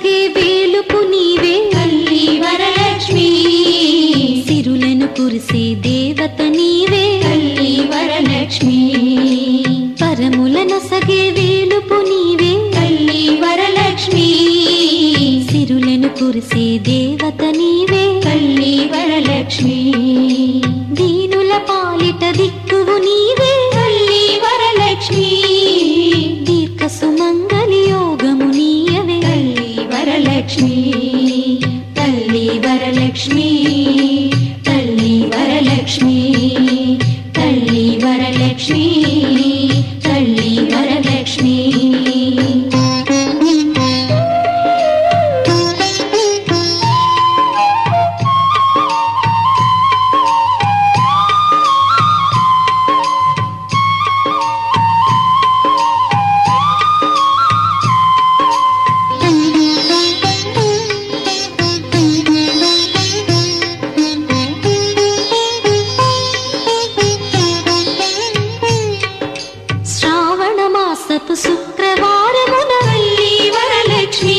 నొసగే వేలుపు నీవే తల్లి వరలక్ష్మి, సిరులను కురిసే దేవత నీవే తల్లి వరలక్ష్మి, పరముల నొసగే వేలుపు నీవే తల్లి వరలక్ష్మి, సిరులను కురిసే దేవత నీవే తల్లి వరలక్ష్మి, దీనుల పాలిట దిక్కువు నీవే తల్లి వరలక్ష్మి, దీర్ఘ సుమంగళి యోగము నీయవే తల్లి వరలక్ష్మి, తల్లి వరలక్ష్మి, తల్లి వరలక్ష్మి, తల్లి వరలక్ష్మి, తల్లి వరలక్ష్మి. శ్రావణమాసపు శుక్రవారమున తల్లి వరలక్ష్మి,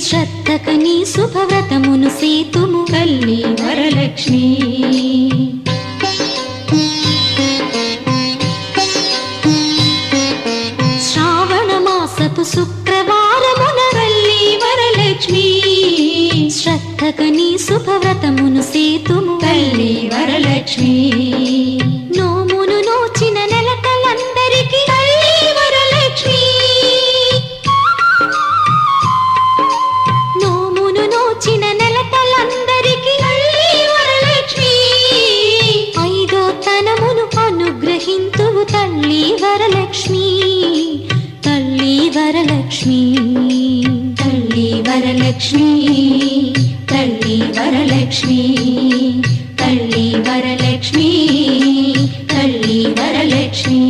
శ్రద్ధకని శుభవ్రతమును సేతుము తల్లి వరలక్ష్మి, శ్రావణమాసపు శుక్రవారమున తల్లి వరలక్ష్మి, శ్రద్ధకని శుభవ్రతమును సేతుము తల్లి వరలక్ష్మి, నోమును నోచిన నెలకలందరికీ తల్లి వరలక్ష్మి, నోమును నోచిన నెలకలందరికీ తల్లి వరలక్ష్మి, ఐదో తనమును అనుగ్రహింతువు తల్లి వరలక్ష్మి, తల్లి వరలక్ష్మి, తల్లి వరలక్ష్మి, తల్లి వరలక్ష్మి, తల్లి వరలక్ష్మి, తల్లి వరలక్ష్మి.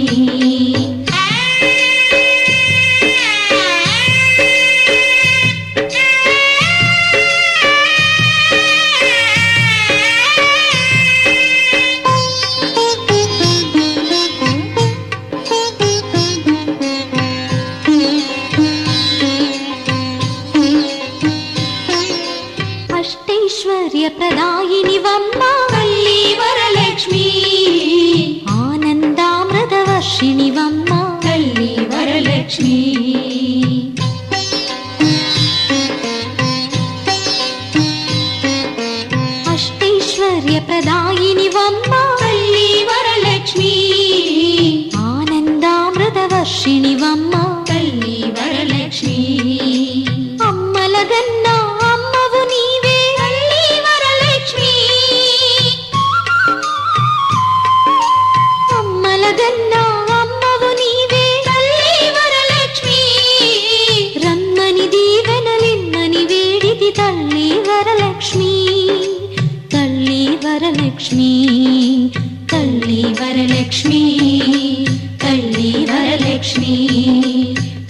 అష్టైశ్వర్య ప్రదాయిని వమ్మ తల్లి వరలక్ష్మి, ఆనందామృత వర్షిణి వమ్మ తల్లి వరలక్ష్మి, అష్టైశ్వర్య ప్రదాయిని వమ్మ తల్లి వరలక్ష్మి, ఆనందామృత వర్షిణి వమ్మ తల్లి వరలక్ష్మి, అమ్మలగన్నా అమ్మవు నీవే తల్లి వరలక్ష్మి, అమ్మలగన్నా అమ్మవు నీవే తల్లి వరలక్ష్మి, రమ్మని దీవెనలిమ్మని వేడిది తల్లి వరలక్ష్మి, తల్లి వరలక్ష్మి, తల్లి వరలక్ష్మి, తల్లి వరలక్ష్మి,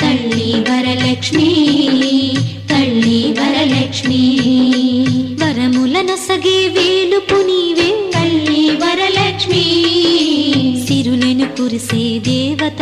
తల్లి వరలక్ష్మి, తల్లి వరలక్ష్మి, వరముల నొసగే వేలుపు నీవే తల్లి వరలక్ష్మి, సిరులను కురిసే దేవత